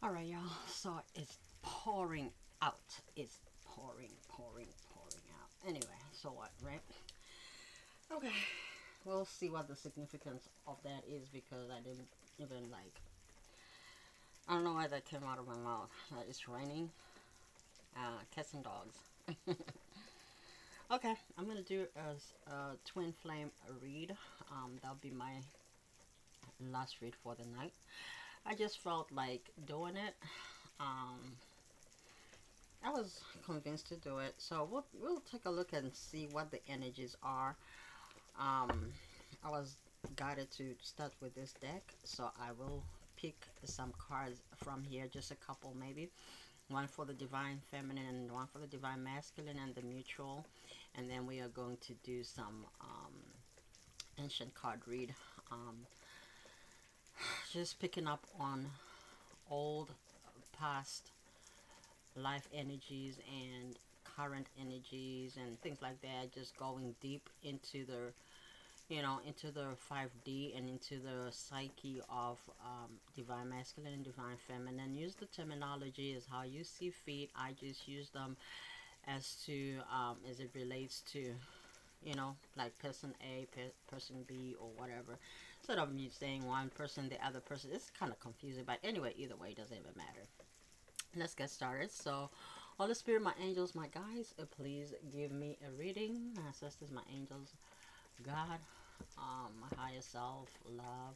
All right, y'all. So it's pouring out. It's pouring out. Anyway, so what, right? Okay. We'll see what the significance of that is because I didn't even like. I don't know why that came out of my mouth. It's raining. Cats and dogs. Okay, I'm gonna do a twin flame read. That'll be my last read for the night. I just felt like doing it. Um, I was convinced to do it, so we'll take a look and see what the energies are. Um, I was guided to start with this deck, so I will pick some cards from here, just a couple maybe. One for the divine feminine and one for the divine masculine and the mutual, and then we are going to do some ancient card read. Um, just picking up on old, past life energies and current energies and things like that, just going deep into the into the 5D and into the psyche of divine masculine and divine feminine. Use the terminology as how you see fit. I just use them as to as it relates to like person A, person B, or whatever. Instead of me saying one person, the other person, it's kind of confusing. But anyway, either way, it doesn't even matter. Let's get started. So, Holy Spirit, my angels, my guides, please give me a reading. My ancestors, my angels, God, my higher self, love,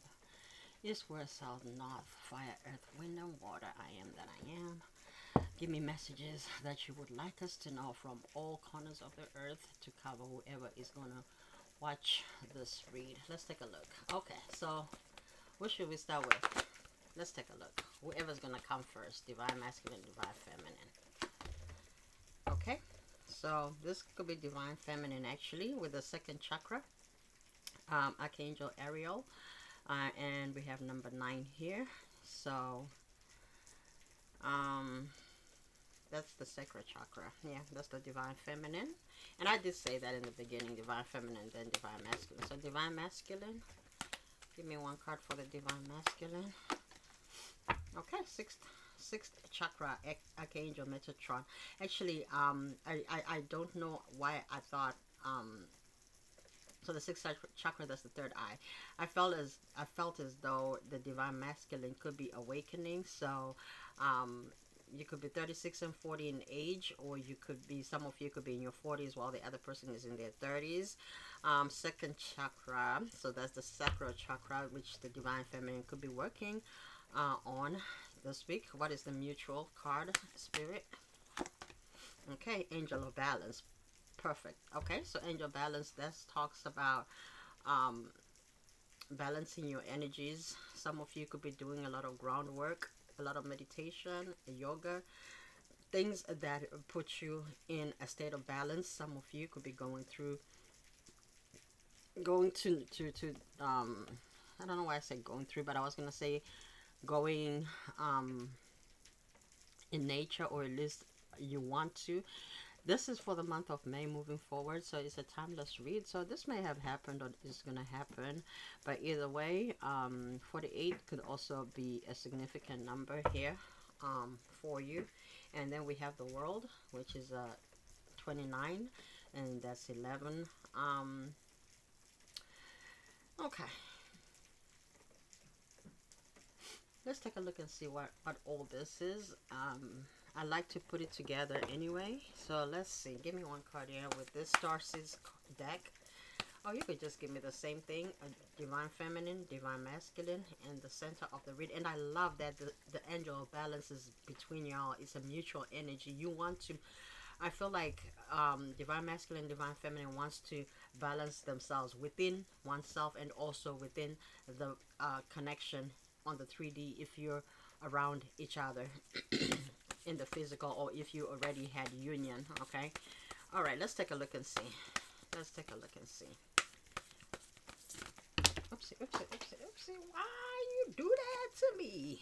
east, west, south, north, fire, earth, wind, and water. I am that I am. Give me messages that you would like us to know from all corners of the earth to cover whoever is going to watch this read. Let's take a look. Okay, so what should we start with? Let's take a look. Whoever's going to come first, divine masculine, divine feminine. Okay, so this could be divine feminine actually with the second chakra, Archangel Ariel, and we have number 9 here. So um, that's the sacral chakra. Yeah, that's the divine feminine. And I did say that in the beginning, divine feminine, then divine masculine. So divine masculine, give me one card for the divine masculine. Okay, sixth chakra, Archangel Metatron. Actually, I don't know why I thought so the sixth chakra, that's the third eye. I felt as though the divine masculine could be awakening. So um you could be 36 and 40 in age, or you could be, some of you could be in your 40s while the other person is in their 30s. Second chakra, so that's the sacral chakra, which the divine feminine could be working on this week. What is the mutual card, Spirit? Okay, Angel of Balance. Perfect. Okay, so Angel Balance, that talks about um, balancing your energies. Some of you could be doing a lot of groundwork, a lot of meditation, yoga, things that put you in a state of balance. Some of you could be going to I don't know why I said going through, but I was gonna say going in nature, or at least you want to. This is for the month of May moving forward, so it's a timeless read. So this may have happened or is going to happen, but either way, 48 could also be a significant number here for you. And then we have the world, which is 29, and that's 11. Okay, let's take a look and see what all this is. I like to put it together anyway. So let's see. Give me one card here with this Starseeds deck. Oh, you could just give me the same thing. Divine feminine, divine masculine, and the center of the read. And I love that the angel of balance is between y'all. It's a mutual energy. You want to, I feel like divine masculine, divine feminine wants to balance themselves within oneself and also within the connection on the 3D if you're around each other in the physical, or if you already had union. Okay, all right, let's take a look and see. Let's take a look and see. Oopsie, oopsie, oopsie, oopsie. Why you do that to me?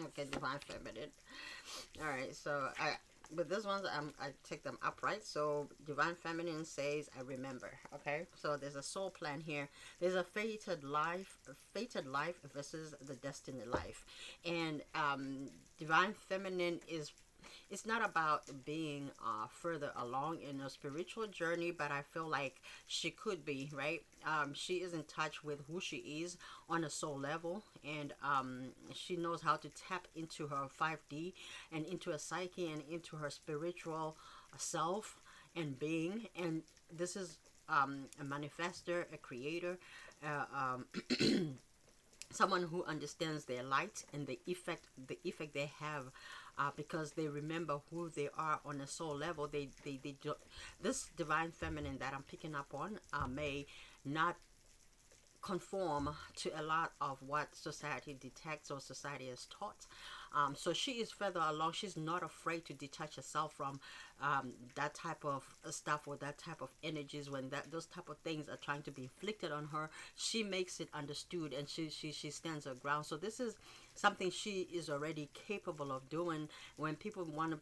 Okay, divine feminine. All right, so But this ones, I take them upright. So divine feminine says, I remember. Okay, so there's a soul plan here. There's a fated life versus the destiny life. And divine feminine is, it's not about being further along in a spiritual journey, but I feel like she could be, right? She is in touch with who she is on a soul level, and she knows how to tap into her 5D and into a psyche and into her spiritual self and being. And this is a manifester, a creator, someone who understands their light and the effect they have, because they remember who they are on a soul level. They do, this divine feminine that I'm picking up on may not conform to a lot of what society detects or society is taught. So she is further along. She's not afraid to detach herself from that type of stuff or that type of energies. When those type of things are trying to be inflicted on her, she makes it understood, and she stands her ground. So this is something she is already capable of doing. When people want to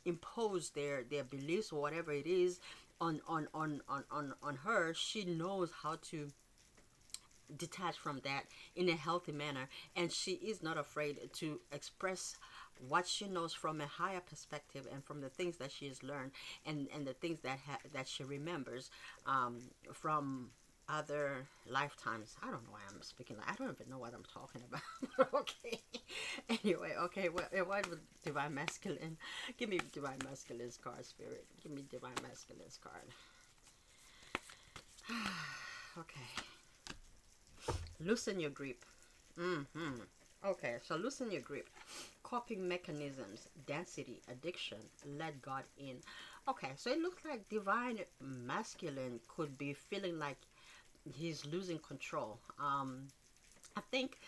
impose their beliefs or whatever it is on her, she knows how to detach from that in a healthy manner, and she is not afraid to express what she knows from a higher perspective and from the things that she has learned, and the things that she remembers from other lifetimes. I don't know why I'm speaking like I don't even know what I'm talking about. Okay. Anyway, okay, what was divine masculine? Give me divine masculine's card, spirit. Give me divine masculine's card. Okay. Loosen your grip. Mm-hmm. Okay, so loosen your grip. Coping mechanisms, density, addiction, let God in. Okay, so it looks like divine masculine could be feeling like he's losing control. I think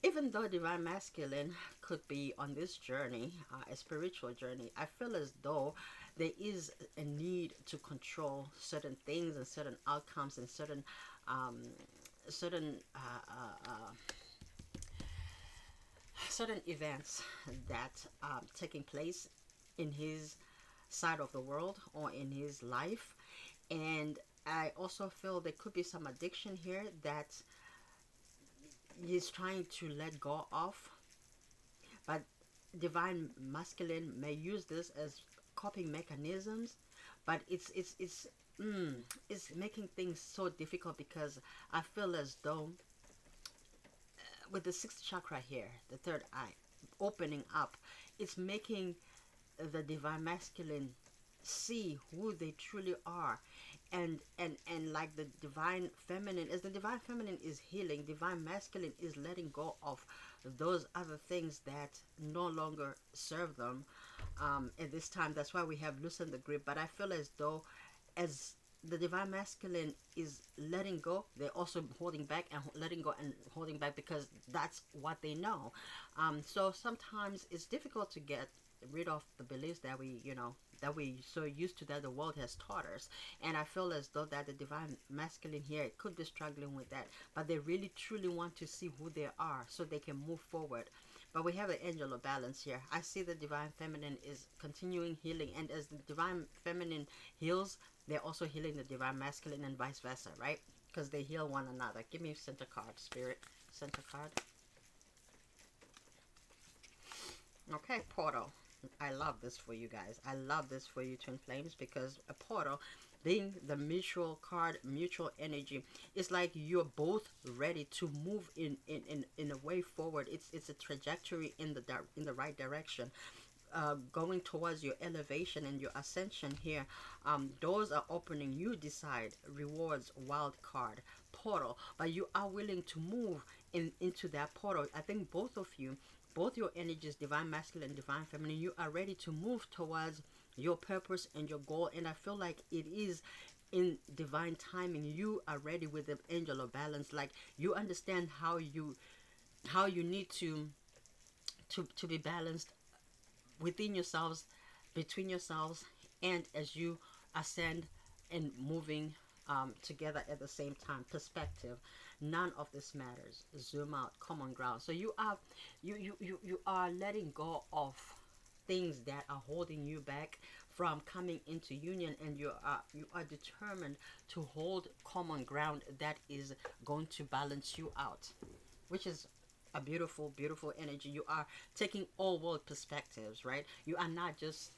even though divine masculine could be on this journey, a spiritual journey, I feel as though there is a need to control certain things and certain outcomes and um, certain certain events that taking place in his side of the world or in his life. And I also feel there could be some addiction here that he's trying to let go of, but divine masculine may use this as coping mechanisms, but it's making things so difficult, because I feel as though with the sixth chakra here, the third eye opening up, it's making the divine masculine see who they truly are. And like the divine feminine, as the divine feminine is healing, divine masculine is letting go of those other things that no longer serve them at this time. That's why we have loosened the grip. But I feel as though as the divine masculine is letting go, they're also holding back and letting go and holding back, because that's what they know. So sometimes it's difficult to get rid of the beliefs that that we so used to, that the world has taught us. And I feel as though that the divine masculine here could be struggling with that, but they really truly want to see who they are so they can move forward. But we have an angel of balance here. I see the divine feminine is continuing healing, and as the divine feminine heals, they're also healing the divine masculine, and vice versa, right? Because they heal one another. Give me center card, spirit. Center card. Okay, portal. I love this for you guys. I love this for you, twin flames, because a portal, being the mutual card, mutual energy, it's like you're both ready to move in a way forward. It's a trajectory in the right direction. Going towards your elevation and your ascension here. Doors are opening. You decide. Rewards, wild card, portal. But you are willing to move into that portal. I think both of you, both your energies, divine masculine, divine feminine, you are ready to move towards your purpose and your goal. And I feel like it is in divine timing. You are ready with the angel of balance. Like you understand how you need to be balanced within yourselves, between yourselves, and as you ascend and moving together at the same time. Perspective. None of this matters. Zoom out. Common ground. So you are letting go of things that are holding you back from coming into union, and you are determined to hold common ground that is going to balance you out, which is a beautiful, beautiful energy. You are taking all world perspectives, right? You are not just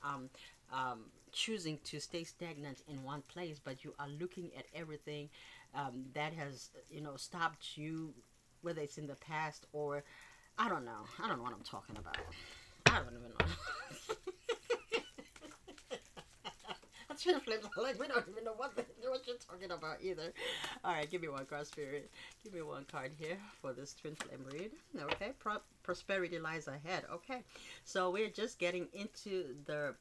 choosing to stay stagnant in one place, but you are looking at everything that has, stopped you, whether it's in the past or I don't know. I don't know what I'm talking about. I don't even know. Twin flames. Like we don't even know what you're talking about either. All right, give me one card, spirit. Give me one card here for this twin flame read. Okay, prosperity lies ahead. Okay, so we're just getting into the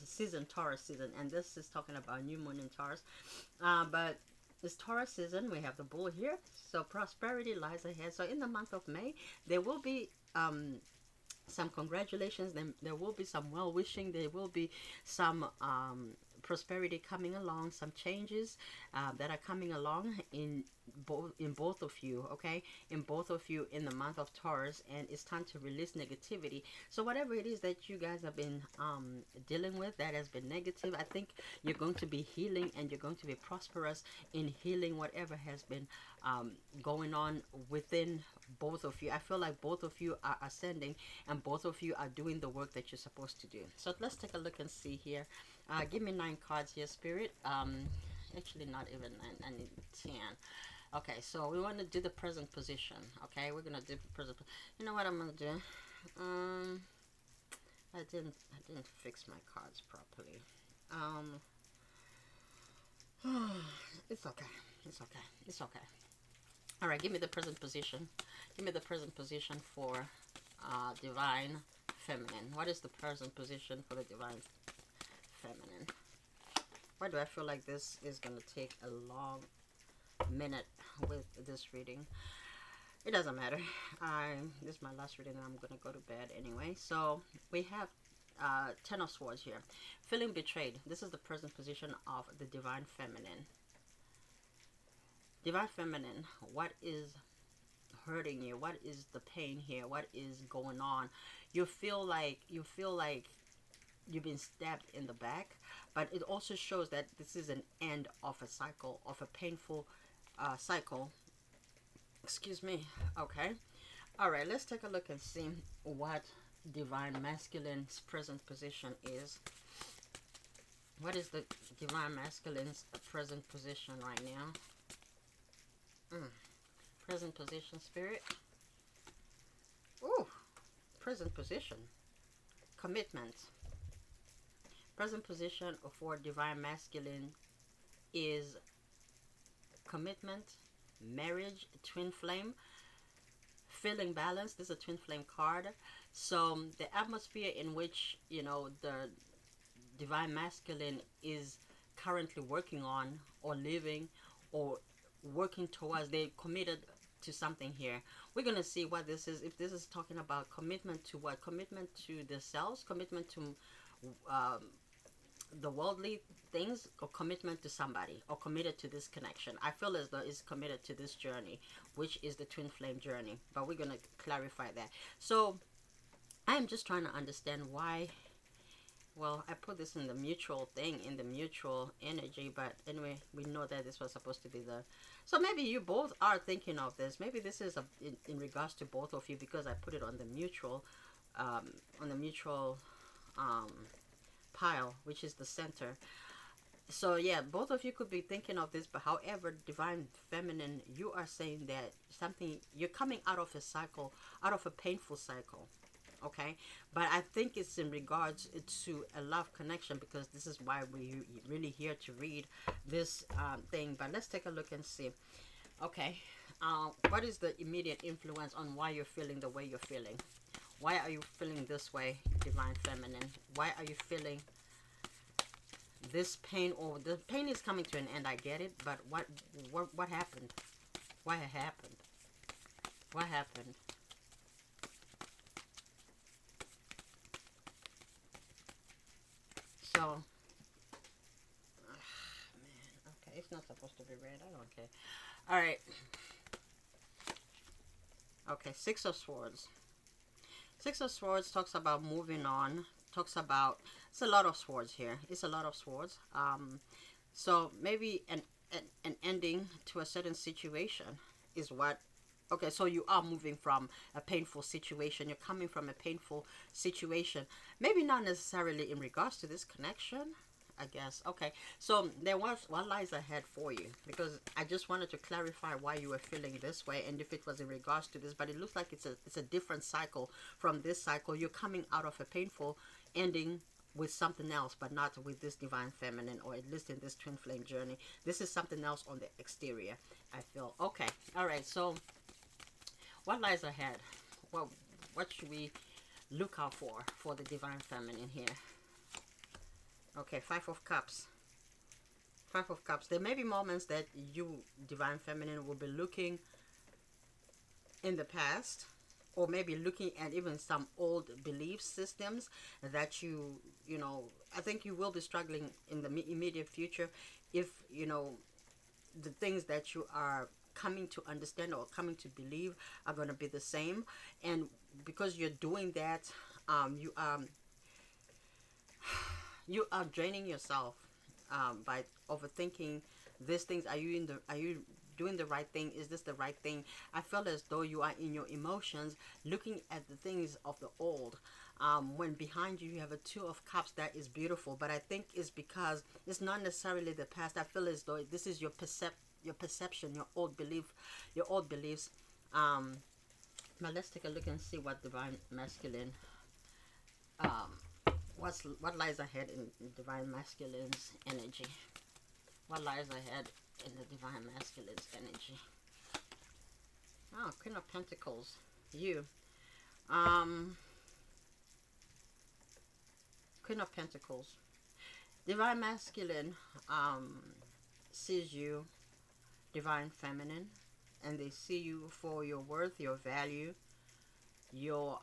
season, Taurus season, and this is talking about new moon in Taurus. But this Taurus season, we have the bull here, so prosperity lies ahead. So in the month of May, there will be some congratulations, then there will be some well wishing, there will be some prosperity coming along, some changes that are coming along in both of you, okay, in both of you in the month of Taurus. And it's time to release negativity. So whatever it is that you guys have been dealing with that has been negative, I think you're going to be healing, and you're going to be prosperous in healing whatever has been going on within both of you. I feel like both of you are ascending, and both of you are doing the work that you're supposed to do. So let's take a look and see here. Give me 9 cards here, spirit. Actually not even 9, I need 10. Okay, so we want to do the present position. Okay, we're gonna do the present. You know what I'm gonna do? I didn't fix my cards properly. It's okay. It's okay. It's okay. All right, give me the present position. Give me the present position for divine feminine. What is the present position for the divine feminine? Why do I feel like this is going to take a long minute with this reading? It doesn't matter. This is my last reading, and I'm going to go to bed anyway. So we have 10 of Swords here. Feeling betrayed. This is the present position of the divine feminine. Divine feminine, what is hurting you? What is the pain here? What is going on? You feel like you've been stabbed in the back, but it also shows that this is an end of a cycle, of a painful cycle. Excuse me. Okay. All right, let's take a look and see what divine masculine's present position is. What is the divine masculine's present position right now? Present position, spirit. Ooh, present position. Commitment. Present position for divine masculine is commitment, marriage, twin flame, feeling balance. This is a twin flame card. So the atmosphere in which, the divine masculine is currently working on or living or working towards, they're committed to something here. We're going to see what this is. If this is talking about commitment to what? Commitment to themselves, commitment to the worldly things, or commitment to somebody, or committed to this connection. I feel as though it's committed to this journey, which is the twin flame journey, but we're going to clarify that. So I am just trying to understand why. Well, I put this in the mutual thing, in the mutual energy, but anyway, we know that this was supposed to be the... So maybe you both are thinking of this. Maybe this is in regards to both of you, because I put it on the mutual, pile, which is the center. So yeah, both of you could be thinking of this, but however, divine feminine, you are saying that you're coming out of a cycle, out of a painful cycle. Okay, but I think it's in regards to a love connection, because this is why we're really here to read this thing. But let's take a look and see. Okay, what is the immediate influence on why you're feeling the way you're feeling? Why are you feeling this way, divine feminine? Why are you feeling this pain? Or the pain is coming to an end, I get it, but what happened? Why it happened? What happened? So, man, okay, it's not supposed to be red. I don't care. All right. Okay, 6 of Swords. Six of Swords talks about moving on. Talks about, it's a lot of swords here. It's a lot of swords. So maybe an ending to a certain situation is what. Okay, so you are moving from a painful situation. You're coming from a painful situation. Maybe not necessarily in regards to this connection, I guess. Okay, so there was what lies ahead for you, because I just wanted to clarify why you were feeling this way and if it was in regards to this. But it looks like it's a different cycle from this cycle. You're coming out of a painful ending with something else, but not with this divine feminine, or at least in this twin flame journey. This is something else on the exterior, I feel. Okay, all right. So what lies ahead? What should we look out for the divine feminine here? Okay, Five of Cups. Five of Cups. There may be moments that you, divine feminine, will be looking in the past, or maybe looking at even some old belief systems that you know, I think you will be struggling in the immediate future if, you know, the things that you are coming to understand or coming to believe are going to be the same. And because you're doing that, you you are draining yourself by overthinking these things. Are you doing the right thing? Is this the right thing? I feel as though you are in your emotions looking at the things of the old, when behind you you have a Two of Cups. That is beautiful, but I think it's because it's not necessarily the past. I feel as though this is your perception, your old beliefs. Now let's take a look and see what divine masculine, um what lies ahead in divine masculine's energy. What lies ahead in the divine masculine's energy? Oh, Queen of Pentacles. You. Queen of Pentacles. Divine masculine sees you, divine feminine, and they see you for your worth, your value, your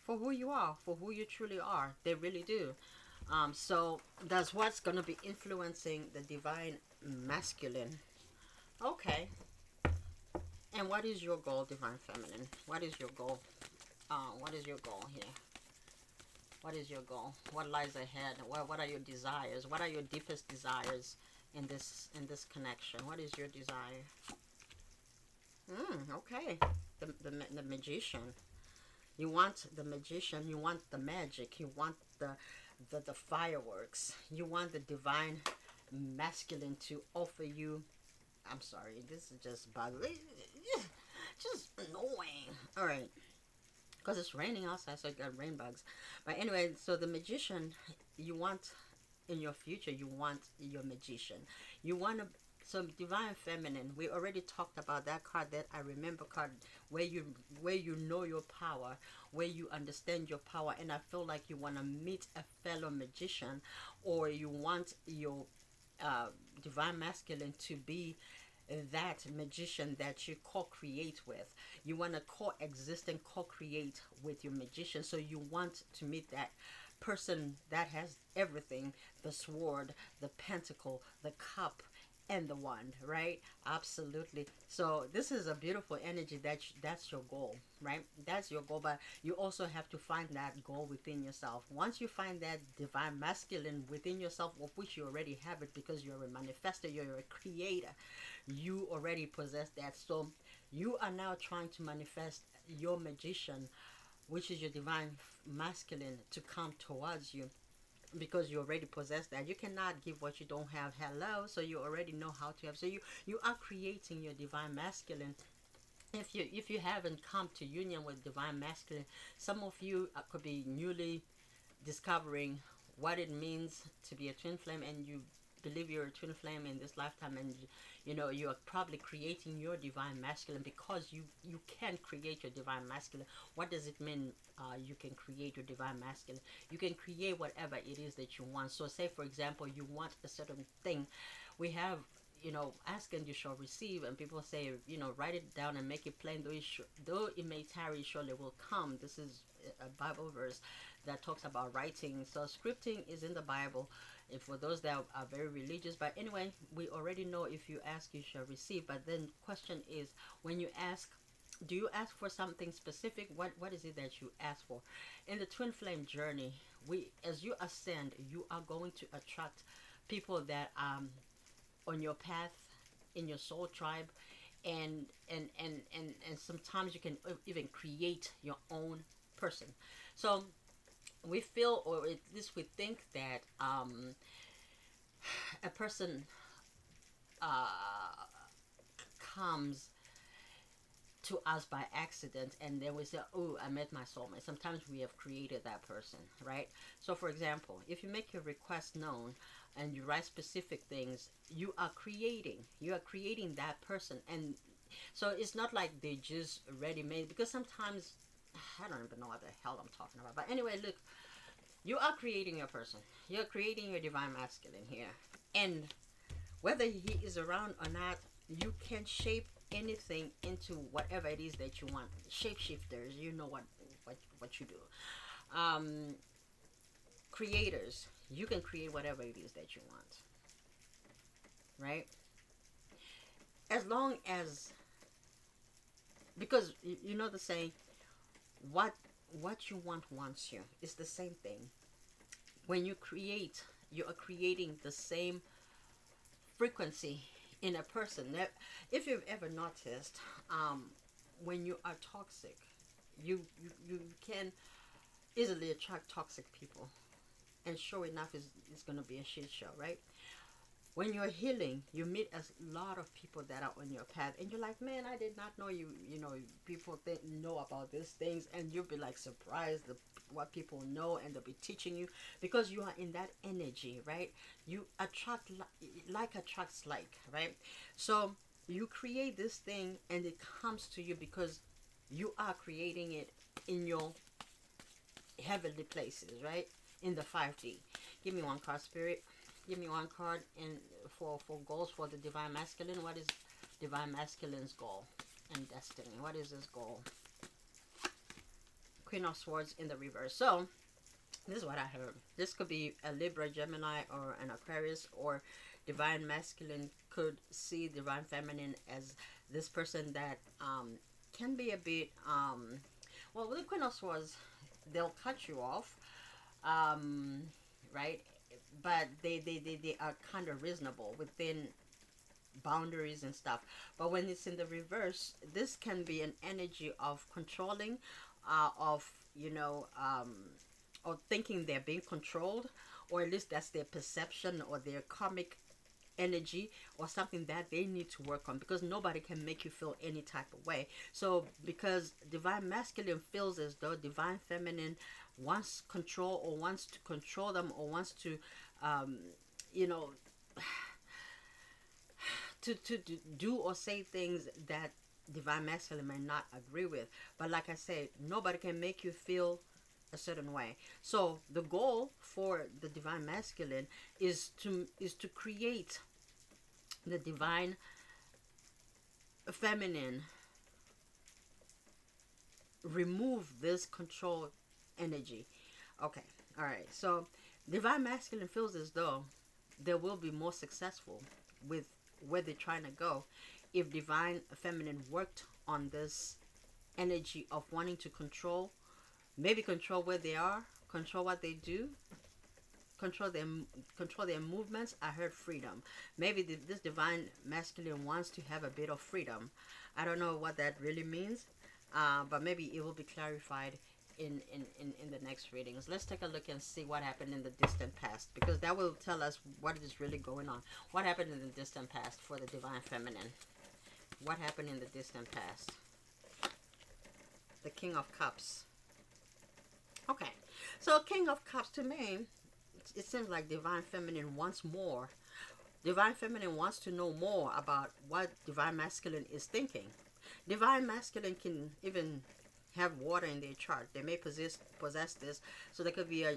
for who you are, for who you truly are. They really do. So that's what's going to be influencing the divine masculine. Okay. And what is your goal, divine feminine? What is your goal? What is your goal here? What is your goal? What lies ahead? What are your desires? What are your deepest desires in this connection? What is your desire? Okay. The magician. You want the magician. You want the magic. You want the fireworks. You want the divine masculine to offer you. I'm sorry, this is just bugging. Just annoying. All right, because it's raining outside, so I got rain bugs. But anyway, so the magician, you want in your future, you want your magician. You want to. So divine feminine, we already talked about that card, that I remember card, where you know your power, where you understand your power. And I feel like you want to meet a fellow magician, or you want your divine masculine to be that magician that you co-create with. You want to coexist and co-create with your magician. So you want to meet that person that has everything: the sword, the pentacle, the cup, and the wand, right? Absolutely. So this is a beautiful energy. That's your goal, right? That's your goal. But you also have to find that goal within yourself. Once you find that divine masculine within yourself, of which you already have it, because you're a manifester, you're a creator, you already possess that. So you are now trying to manifest your magician, which is your divine masculine, to come towards you, because you already possess that. You cannot give what you don't have. Hello. So you already know how to have. So you are creating your divine masculine. If you haven't come to union with divine masculine, some of you could be newly discovering what it means to be a twin flame, and you believe you're a twin flame in this lifetime, and you know you are probably creating your divine masculine, because you can create your divine masculine. What does it mean? You can create your divine masculine. You can create whatever it is that you want. So say, for example, you want a certain thing. We have, you know, ask and you shall receive, and people say, you know, write it down and make it plain, though it may tarry, surely will come. This is a Bible verse that talks about writing. So scripting is in the Bible, and for those that are very religious. But anyway, we already know, if you ask you shall receive. But then question is, when you ask, Do you ask for something specific? What is it that you ask for? In the twin flame journey, we as you ascend, you are going to attract people that on your path, in your soul tribe, and sometimes you can even create your own person. So we feel, or at least we think, that a person uh, comes to us by accident, and then we say, oh, I met my soulmate. Sometimes we have created that person, right? So for example, if you make your request known and you write specific things, you are creating that person. And so it's not like they just ready made, because sometimes I don't even know what the hell I'm talking about. But anyway, look, you are creating your person. You're creating your divine masculine here. And whether he is around or not, you can shape anything into whatever it is that you want. Shapeshifters, you know what you do. Creators, you can create whatever it is that you want, right? As long as, because you know the saying, what what you want wants you. It's the same thing. When you create, you are creating the same frequency in a person. That, if you've ever noticed, when you are toxic, you can easily attract toxic people, and sure enough, it's going to be a shit show, right? When you're healing, you meet a lot of people that are on your path, and you're like, man, I did not know people know about these things, and you'll be like surprised what people know, and they'll be teaching you, because you are in that energy, right? You attract, like attracts like, right? So you create this thing, and it comes to you because you are creating it in your heavenly places, right? In the 5D. Give me one card, Spirit. Give me one card in for goals for the divine masculine. What is divine masculine's goal and destiny? What is his goal? Queen of Swords in the reverse. So this is what I heard. This could be a Libra, Gemini, or an Aquarius, or divine masculine could see divine feminine as this person that can be a bit well, with the Queen of Swords, they'll cut you off, right? But they are kind of reasonable within boundaries and stuff. But when it's in the reverse, this can be an energy of controlling, of or thinking they're being controlled, or at least that's their perception or their karmic energy, or something that they need to work on, because nobody can make you feel any type of way. So because divine masculine feels as though divine feminine wants control, or wants to control them, or wants to you know to do or say things that divine masculine may not agree with. But like I said, nobody can make you feel a certain way. So the goal for the divine masculine is to create the divine feminine, remove this control energy. Okay, all right. So divine masculine feels as though they will be more successful with where they're trying to go if divine feminine worked on this energy of wanting to control, maybe control where they are, control what they do, control their movements. I heard freedom. Maybe this divine masculine wants to have a bit of freedom. I don't know what that really means, but maybe it will be clarified in the next readings. Let's take a look and see what happened in the distant past, because that will tell us what is really going on. What happened in the distant past for the divine feminine? What happened in the distant past? The King of Cups. Okay, so King of Cups, to me, it seems like divine feminine wants more. Divine feminine wants to know more about what divine masculine is thinking. Divine masculine can even have water in their chart. They may possess this, so they could be a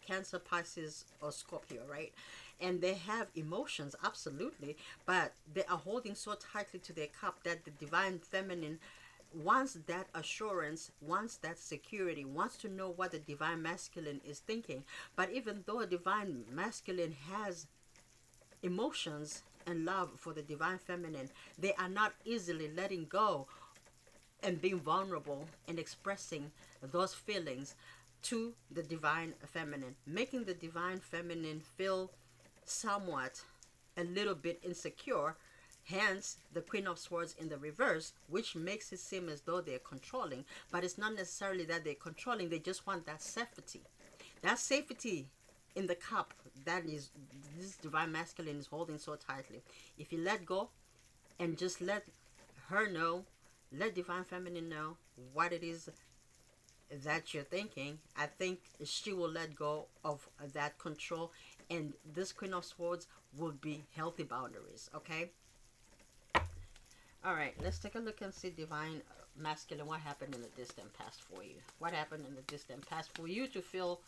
Cancer, Pisces, or Scorpio, right? And they have emotions, absolutely, but they are holding so tightly to their cup that the divine feminine wants that assurance, wants that security, wants to know what the divine masculine is thinking. But even though a divine masculine has emotions and love for the divine feminine, they are not easily letting go and being vulnerable and expressing those feelings to the divine feminine, making the divine feminine feel somewhat a little bit insecure. Hence, the Queen of Swords in the reverse, which makes it seem as though they're controlling, but it's not necessarily that they're controlling, they just want that safety. That safety in the cup that is this divine masculine is holding so tightly. If you let go and just let her know, let divine feminine know what it is that you're thinking, I think she will let go of that control, and this Queen of Swords will be healthy boundaries. Okay. All right, let's take a look and see divine masculine. What happened in the distant past for you? What happened in the distant past for you to feel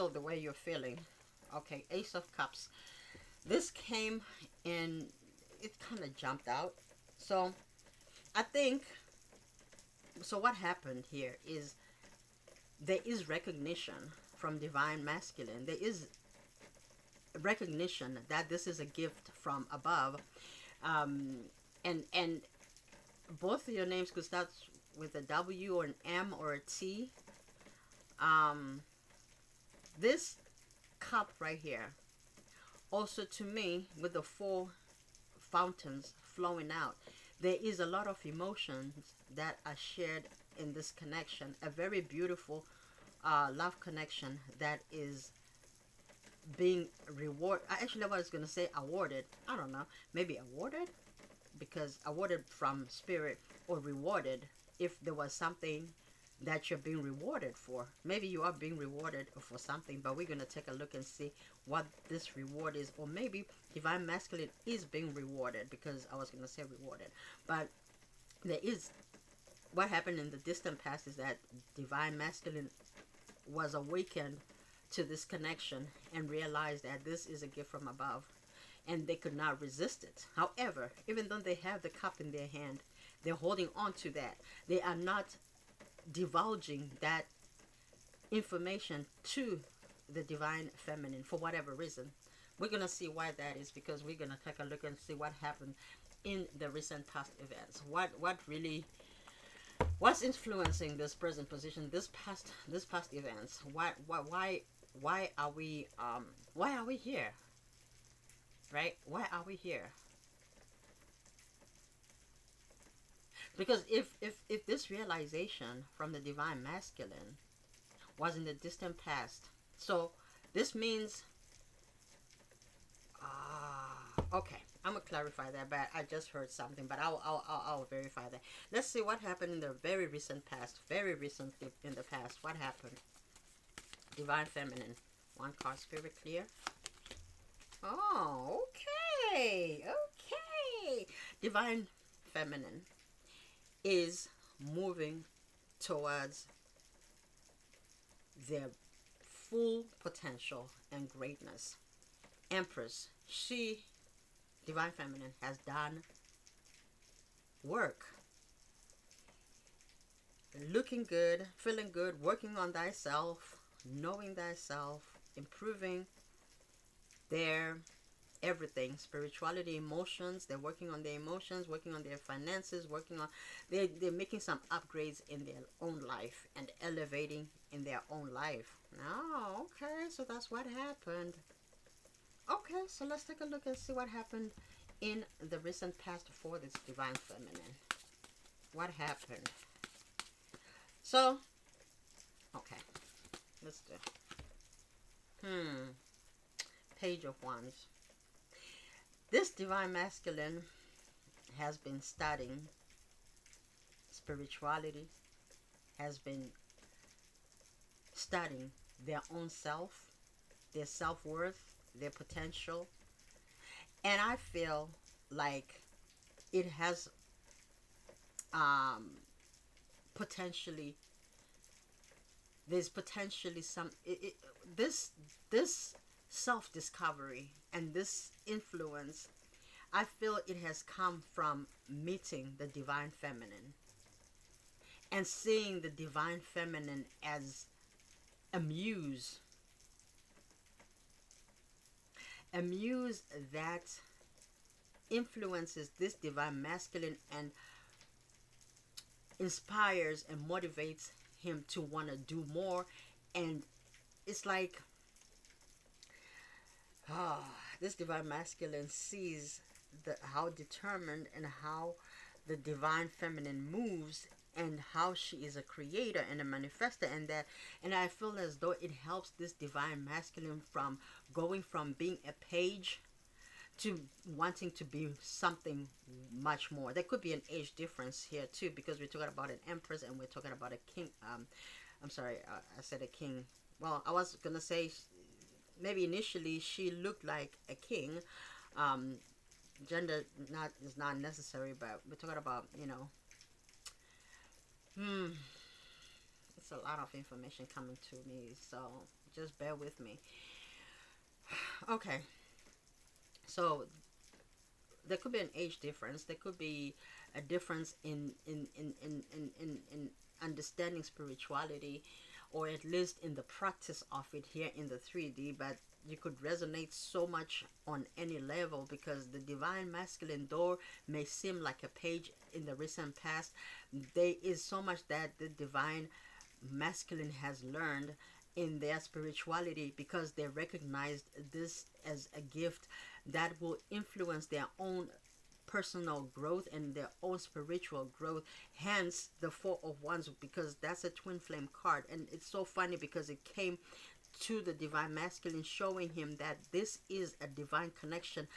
the way you're feeling? Okay, Ace of Cups. This came in. It kind of jumped out. So I think. So what happened here is there is recognition from divine masculine. There is recognition that this is a gift from above, and both of your names could start with a W or an M or a T. This cup right here, also to me, with the four fountains flowing out, there is a lot of emotions that are shared in this connection. A very beautiful love connection that is being rewarded. Actually, I was going to say awarded. I don't know. Maybe awarded, because awarded from spirit, or rewarded if there was something that you're being rewarded for. Maybe you are being rewarded for something, but we're going to take a look and see what this reward is. Or maybe divine masculine is being rewarded, because I was going to say rewarded. But there is, what happened in the distant past is that divine masculine was awakened to this connection and realized that this is a gift from above, and they could not resist it. However, even though they have the cup in their hand, they're holding on to that. They are not divulging that information to the divine feminine for whatever reason. We're going to see why that is, because we're going to take a look and see what happened in the recent past events. What really, what's influencing this present position, this past events? Why are we here? Right? Why are we here? Because if this realization from the divine masculine was in the distant past, so this means, okay, I'm gonna clarify that, but I just heard something, but I'll verify that. Let's see what happened in the very recent past, very recently in the past. What happened? Divine feminine. One card, spirit clear. Oh, okay, okay. Divine feminine is moving towards their full potential and greatness. Empress, she, divine feminine, has done work. Looking good, feeling good, working on thyself, knowing thyself, improving their everything, spirituality, emotions. They're working on their emotions, working on their finances, working on, they're making some upgrades in their own life and elevating in their own life. Oh, okay, so that's what happened. Okay, so let's take a look and see what happened in the recent past for this divine feminine. What happened? So, okay, let's do. Page of Wands. This divine masculine has been studying spirituality, has been studying their own self, their self-worth, their potential. And I feel like it has potentially, there's potentially some, this self-discovery and this influence, I feel it has come from meeting the divine feminine and seeing the divine feminine as a muse that influences this divine masculine and inspires and motivates him to want to do more. And it's like, ah, this divine masculine sees how determined and how the divine feminine moves, and how she is a creator and a manifester, and I feel as though it helps this divine masculine from going from being a page to wanting to be something much more. There could be an age difference here too, because we're talking about an empress and we're talking about a king. I'm sorry, I said a king. Well, I was gonna say maybe initially she looked like a king. Um, Gender not is not necessary, but we're talking about, it's a lot of information coming to me, so just bear with me. Okay, so there could be an age difference. There could be a difference in understanding spirituality, or at least in the practice of it here in the 3D. But you could resonate so much on any level, because the divine masculine door may seem like a page in the recent past. There is so much that the divine masculine has learned in their spirituality, because they recognized this as a gift that will influence their own personal growth and their own spiritual growth. Hence the Four of Wands, because that's a twin flame card. And it's so funny because it came to the divine masculine, showing him that this is a divine connection.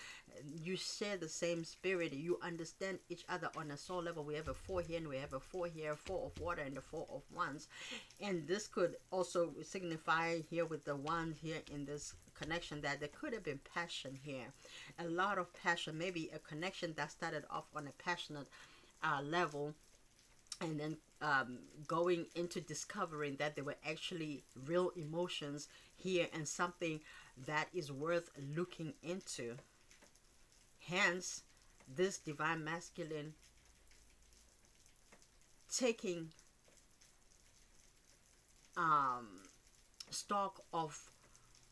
You share the same spirit, you understand each other on a soul level. We have a 4 here and we have a 4 here, 4 of water and the 4 of wands. And this could also signify here with the wand here in this connection that there could have been passion here, a lot of passion, maybe a connection that started off on a passionate level, and then going into discovering that there were actually real emotions here and something that is worth looking into. Hence, this divine masculine taking stock of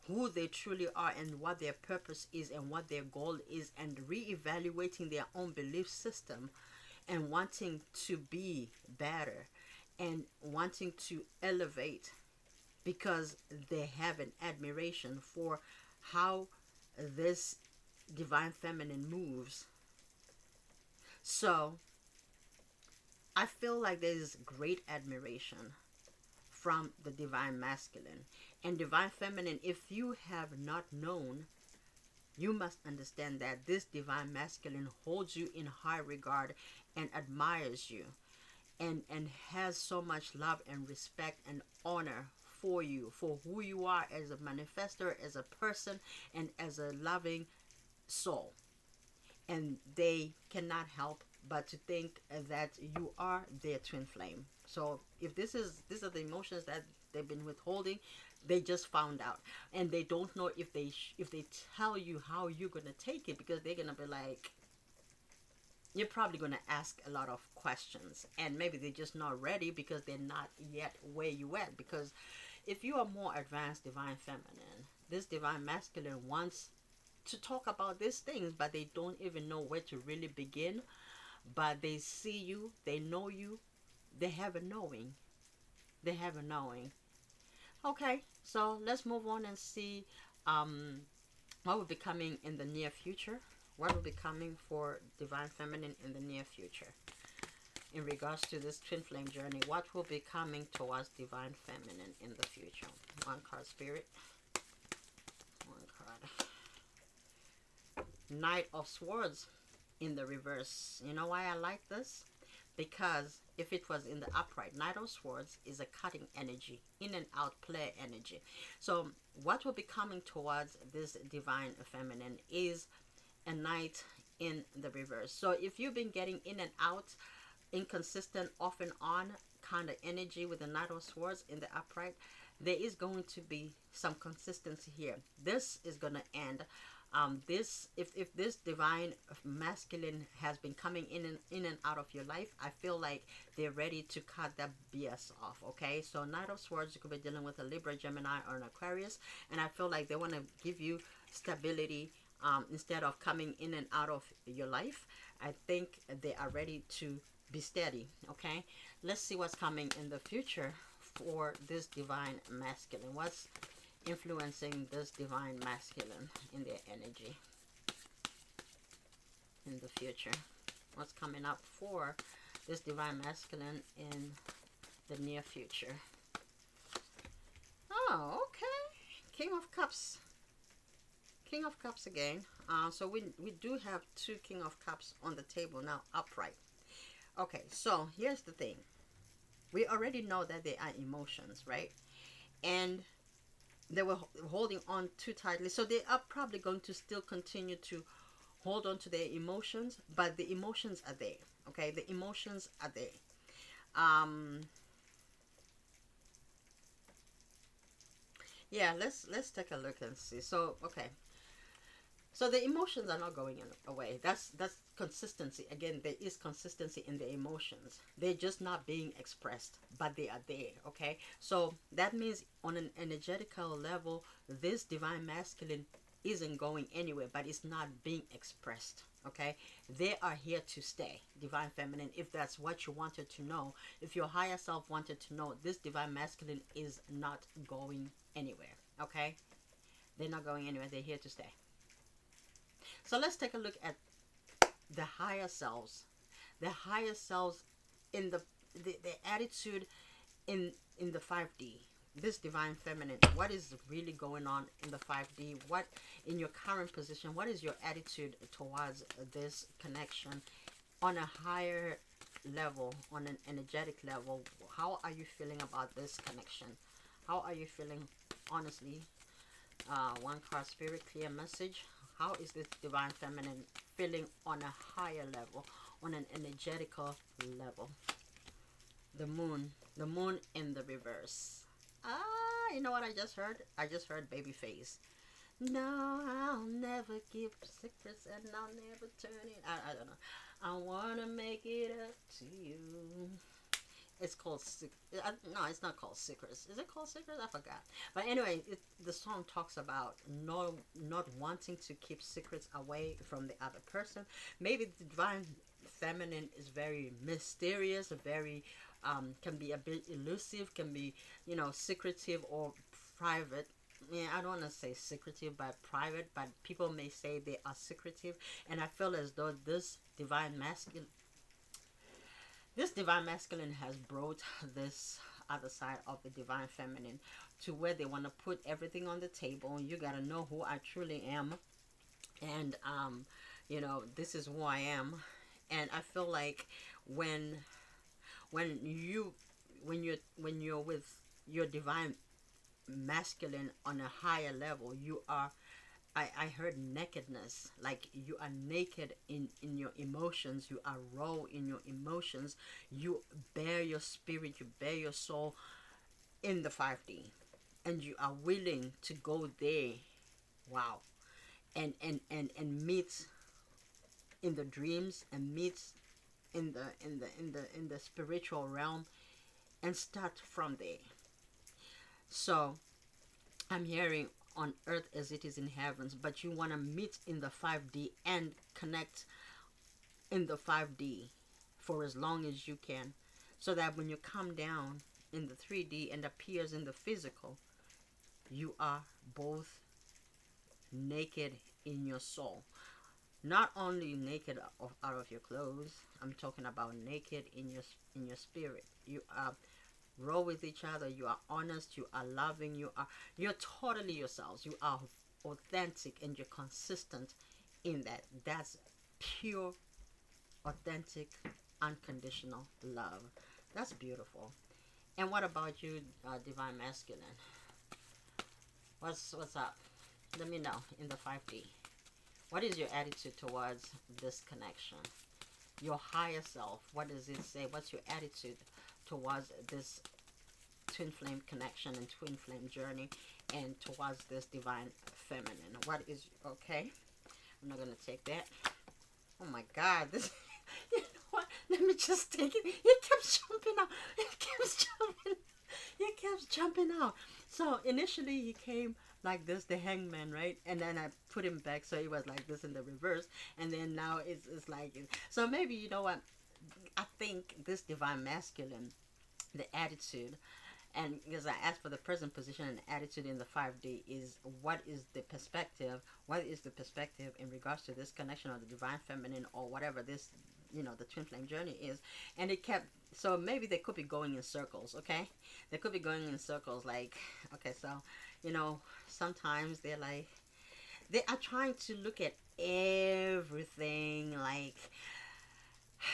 who they truly are and what their purpose is and what their goal is, and reevaluating their own belief system, and wanting to be better and wanting to elevate, because they have an admiration for how this divine feminine moves. So I feel like there is great admiration from the divine masculine and divine feminine. If you have not known, you must understand that this divine masculine holds you in high regard and admires you, and has so much love and respect and honor for you, for who you are as a manifester, as a person, and as a loving soul. And they cannot help but to think that you are their twin flame. So if these are the emotions that they've been withholding, they just found out, and they don't know if they tell you how you're gonna take it, because they're gonna be like, you're probably gonna ask a lot of questions, and maybe they're just not ready because they're not yet where you at. Because if you are more advanced divine feminine, this divine masculine wants to talk about these things, but they don't even know where to really begin. But they see you, they know you, they have a knowing. They have a knowing. Okay, so let's move on and see what will be coming in the near future. What will be coming for divine feminine in the near future in regards to this twin flame journey? What will be coming towards divine feminine in the future? One card, spirit. One card. Knight of Swords in the reverse. You know why I like this? Because if it was in the upright, Knight of Swords is a cutting energy, in and out play energy. So what will be coming towards this divine feminine is a knight in the reverse. So if you've been getting in and out, inconsistent, off and on kind of energy with the Knight of Swords in the upright, there is going to be some consistency here. This is going to end. If this divine masculine has been coming in and out of your life, I feel like they're ready to cut that BS off. Okay, so Knight of Swords, you could be dealing with a Libra, Gemini, or an Aquarius, and I feel like they want to give you stability instead of coming in and out of your life. I think they are ready to be steady. Okay, let's see what's coming in the future for this divine masculine. What's influencing this divine masculine in their energy in the future? What's coming up for this divine masculine in the near future? Oh, okay. King of Cups. King of Cups again. So we do have two King of Cups on the table now, upright. Okay, so here's the thing. We already know that they are emotions, right? And they were holding on too tightly. So they are probably going to still continue to hold on to their emotions, but the emotions are there. Okay, the emotions are there. Yeah, let's take a look and see. So, okay. So the emotions are not going away. That's consistency. Again, there is consistency in the emotions. They're just not being expressed, but they are there. Okay. So that means on an energetical level, this divine masculine isn't going anywhere, but it's not being expressed. Okay. They are here to stay. Divine feminine, if that's what you wanted to know, if your higher self wanted to know, this divine masculine is not going anywhere. Okay. They're not going anywhere. They're here to stay. So let's take a look at the higher selves. The higher selves in the attitude in the 5D. This divine feminine. What is really going on in the 5D? What in your current position? What is your attitude towards this connection on a higher level, on an energetic level? How are you feeling about this connection? How are you feeling honestly? One card, spirit, clear message. How is this divine feminine feeling on a higher level, on an energetical level? The moon in the reverse. You know what I just heard? I just heard baby face. No, I'll never give secrets and I'll never turn it. I don't know. I wanna make it up to you. It's called no, it's not called Secrets. Is it called Secrets? I forgot. But anyway, the song talks about not wanting to keep secrets away from the other person. Maybe the divine feminine is very mysterious, very can be a bit elusive, can be secretive or private. Yeah, I don't want to say secretive but private, but people may say they are secretive, and I feel as though this divine masculine has brought this other side of the divine feminine to where they want to put everything on the table. You got to know who I truly am, and this is who I am. And I feel like when you're with your divine masculine on a higher level, you are, I heard nakedness, like you are naked in your emotions, you are raw in your emotions, you bear your spirit, you bear your soul in the 5D, and you are willing to go there. Wow. And meet in the dreams, and meet in the spiritual realm, and start from there. So I'm hearing on earth as it is in heavens, but you want to meet in the 5D and connect in the 5D for as long as you can, so that when you come down in the 3D and appears in the physical, you are both naked in your soul. Not only naked out of your clothes, I'm talking about naked in your spirit. You are raw with each other, you are honest, you are loving, you're totally yourselves, you are authentic, and you're consistent in that. That's pure, authentic, unconditional love. That's beautiful. And what about you, divine masculine? What's up? Let me know in the 5D. What is your attitude towards this connection? Your higher self, what does it say? What's your attitude towards this twin flame connection and twin flame journey, and towards this divine feminine? What is, okay, I'm not gonna take that. Oh my god, this you know what, let me just take it. It kept jumping out, it kept jumping out. So initially he came like this, the hangman, right? And then I put him back, so he was like this in the reverse, and then now it's like, so maybe, you know what, I think this divine masculine, the attitude, and because I asked for the present position and attitude in the 5D, is what is the perspective? What is the perspective in regards to this connection of the divine feminine or whatever this, the twin flame journey is? And it kept, so maybe they could be going in circles, okay? They could be going in circles, like, okay, so, sometimes they're like, they are trying to look at everything like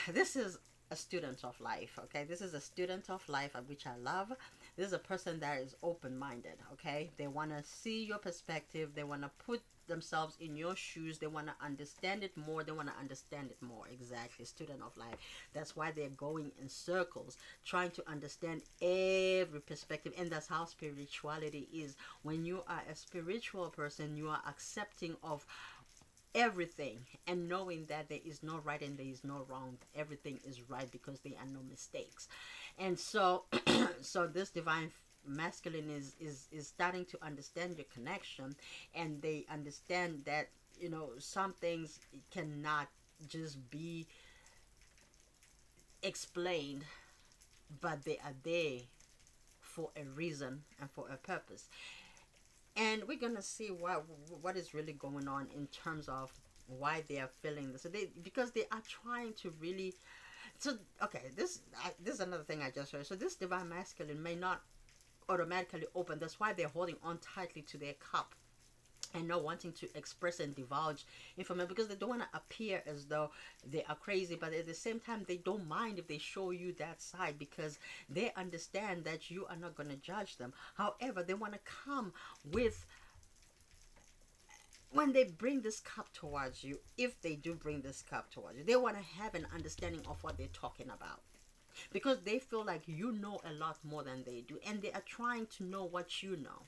this is a student of life, okay? This is a student of life, which I love. This is a person that is open-minded, okay? They want to see your perspective. They want to put themselves in your shoes. They want to understand it more. They want to understand it more. Exactly, student of life. That's why they're going in circles, trying to understand every perspective. And that's how spirituality is. When you are a spiritual person, you are accepting of everything and knowing that there is no right and there is no wrong. Everything is right because there are no mistakes. And so so this divine masculine is starting to understand your connection, and they understand that some things cannot just be explained, but they are there for a reason and for a purpose. And we're gonna see what is really going on in terms of why they are feeling this. So because they are trying to really. So okay, this is another thing I just heard. So this divine masculine may not automatically open. That's why they're holding on tightly to their cup and not wanting to express and divulge information, because they don't want to appear as though they are crazy, but at the same time they don't mind if they show you that side, because they understand that you are not going to judge them. However, they want to come with, when they bring this cup towards you, if they do bring this cup towards you, they want to have an understanding of what they're talking about, because they feel like you know a lot more than they do, and they are trying to know what you know.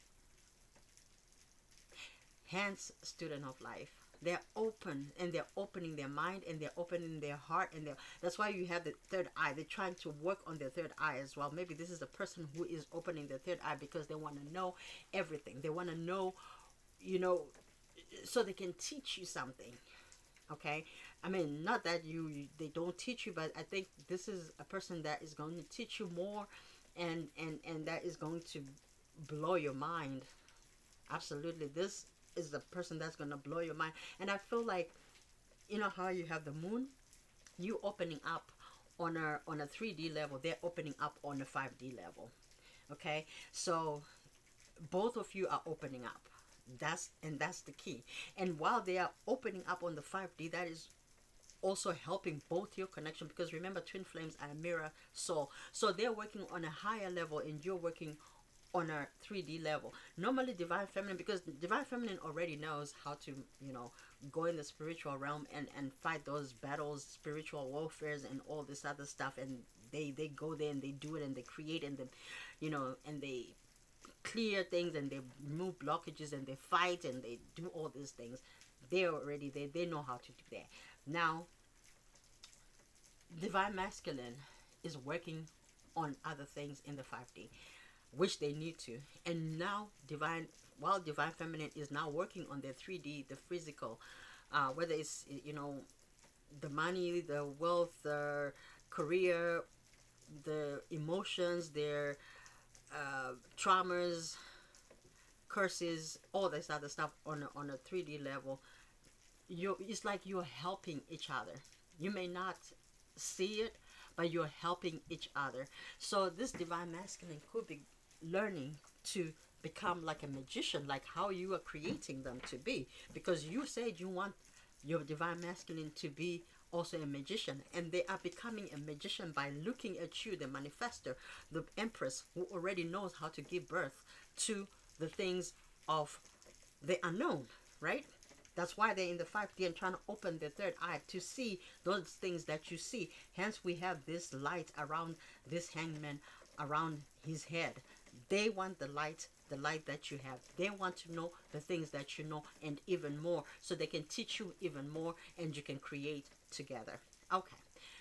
Hence, student of life, they're open, and they're opening their mind, and they're opening their heart, and that's why you have the third eye. They're trying to work on their third eye as well. Maybe this is a person who is opening their third eye because they want to know everything. They want to know, so they can teach you something. Okay, I mean, not that they don't teach you, but I think this is a person that is going to teach you more, and that is going to blow your mind. Absolutely, this is the person that's going to blow your mind. And I feel like, how you have the moon, you opening up on a 3D level, they're opening up on a 5D level. Okay, so both of you are opening up. That's the key. And while they are opening up on the 5D, that is also helping both your connection, because remember, twin flames are mirror soul, so they're working on a higher level and you're working on a 3D level. Normally divine feminine, because divine feminine already knows how to go in the spiritual realm and fight those battles, spiritual warfares and all this other stuff, and they go there and they do it, and they create, and and they clear things, and they remove blockages, and they fight, and they do all these things. They're already there. They know how to do that. Now divine masculine is working on other things in the 5D, which they need to. And now divine feminine is now working on their 3D, the physical, whether it's the money, the wealth, the career, the emotions, their traumas, curses, all this other stuff on a 3D level. It's like you're helping each other. You may not see it, but you're helping each other. So this divine masculine could be learning to become like a magician, like how you are creating them to be, because you said you want your divine masculine to be also a magician, and they are becoming a magician by looking at you, the manifester, the empress, who already knows how to give birth to the things of the unknown, right? That's why they're in the 5D and trying to open their third eye to see those things that you see. Hence, we have this light around this hangman, around his head. They want the light that you have. They want to know the things that you know, and even more, so they can teach you even more, and you can create together. Okay,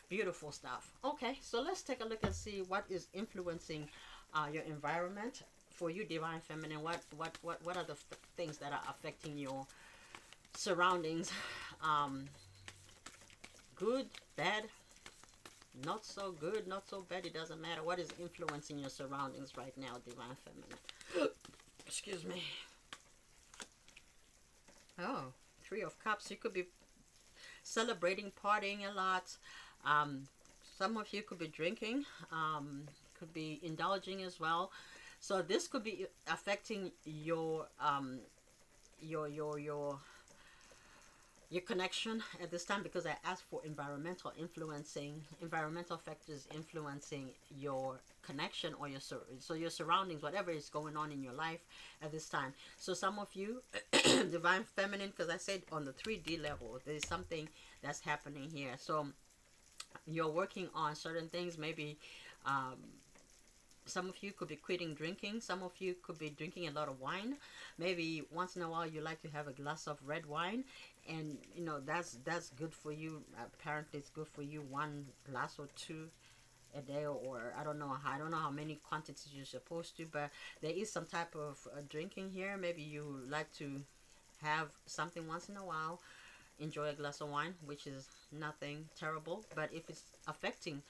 beautiful stuff. Okay, so let's take a look and see what is influencing your environment for you, divine feminine. What are the things that are affecting your surroundings? Good, bad, not so good, not so bad. It doesn't matter what is influencing your surroundings right now, divine feminine. Excuse me. Oh, Three of Cups. You could be celebrating, partying a lot. Um, some of you could be drinking, could be indulging as well. So this could be affecting your your connection at this time, because I asked for environmental factors influencing your connection, or so your surroundings, whatever is going on in your life at this time. So some of you, divine feminine, because I said on the 3D level, there's something that's happening here. So you're working on certain things, maybe. Some of you could be quitting drinking. Some of you could be drinking a lot of wine. Maybe once in a while you like to have a glass of red wine, and you know that's good for you. Apparently, it's good for you, one glass or two a day, or I don't know how many quantities you're supposed to, but there is some type of drinking here. Maybe you like to have something once in a while, enjoy a glass of wine, which is nothing terrible. But if it's affecting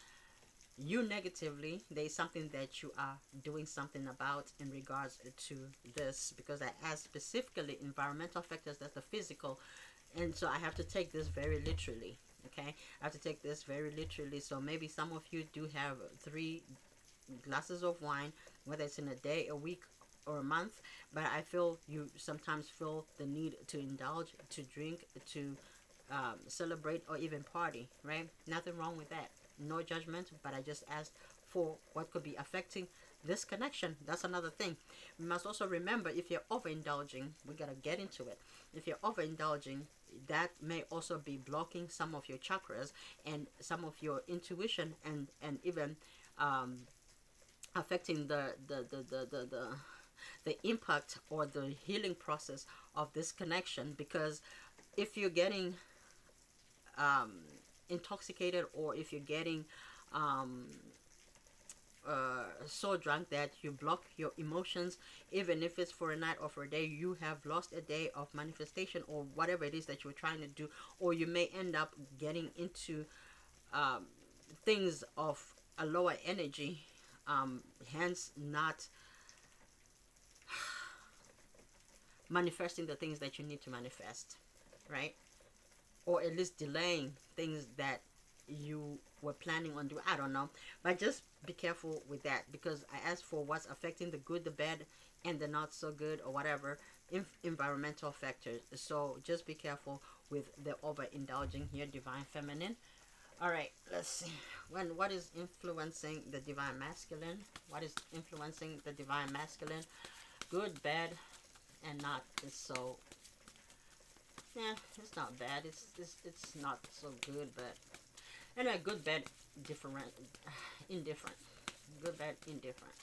you negatively, there's something that you are doing something about in regards to this, because I asked specifically environmental factors, that's the physical, and so I have to take this very literally. Okay, I have to take this very literally. So maybe some of you do have 3 glasses of wine, whether it's in a day, a week, or a month, but I feel you sometimes feel the need to indulge, to drink, to celebrate, or even party, right? Nothing wrong with that. No judgment, but I just asked for what could be affecting this connection. That's another thing. We must also remember, if you're overindulging, we gotta get into it. If you're overindulging, that may also be blocking some of your chakras and some of your intuition, and even affecting the impact or the healing process of this connection. Because if you're getting um, intoxicated, or if you're getting um, so drunk that you block your emotions, even if it's for a night or for a day, you have lost a day of manifestation, or whatever it is that you're trying to do. Or you may end up getting into um, things of a lower energy, hence not manifesting the things that you need to manifest, right? Or at least delaying things that you were planning on doing. I don't know, but just be careful with that, because I asked for what's affecting the good, the bad, and the not so good, or whatever environmental factors. So just be careful with the overindulging here, divine feminine. All right, let's see. What is influencing the divine masculine? What is influencing the divine masculine? Good, bad, and not so. Yeah, it's not bad. It's not so good, but anyway, good, bad, different, indifferent. Good, bad, indifferent.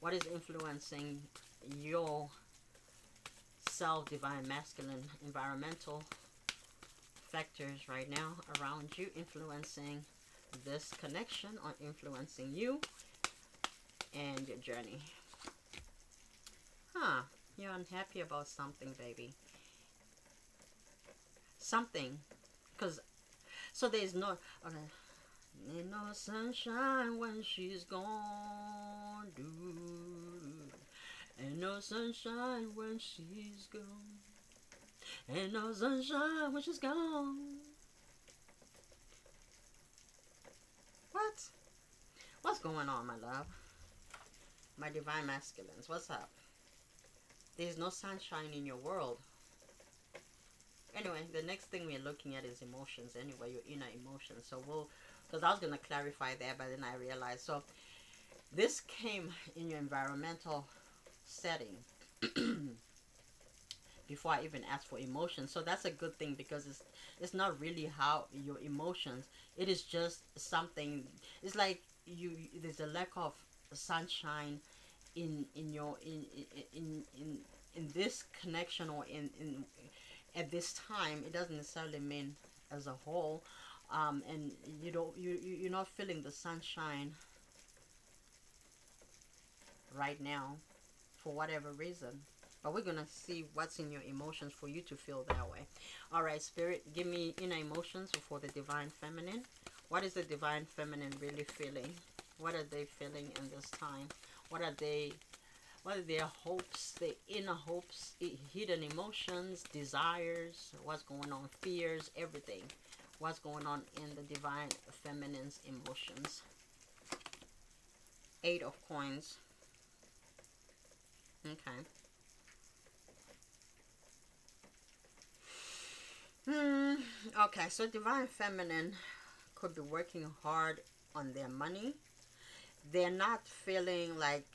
What is influencing your self, divine masculine, environmental factors right now around you, influencing this connection, or influencing you and your journey? Huh? You're unhappy about something, baby. Something, because so there's no. Okay. Ain't no sunshine when she's gone. Do. Ain't no sunshine when she's gone. Ain't no sunshine when she's gone. What? What's going on, my love? My divine masculines, what's up? There's no sunshine in your world. Anyway, the next thing we're looking at is emotions. Anyway, your inner emotions. So because I was gonna clarify that, but then I realized. So this came in your environmental setting before I even asked for emotions. So that's a good thing, because it's not really how your emotions. It is just something. It's like there's a lack of sunshine in your in this connection, or in at this time. It doesn't necessarily mean as a whole, and you're not feeling the sunshine right now for whatever reason. But we're gonna see what's in your emotions for you to feel that way. All right, Spirit, give me inner emotions for the divine feminine. What is the divine feminine really feeling? What are they feeling in this time? What are they, what are their hopes, their inner hopes, hidden emotions, desires, what's going on, fears, everything. What's going on in the divine feminine's emotions? Eight of coins. Okay. Okay, so divine feminine could be working hard on their money. They're not feeling like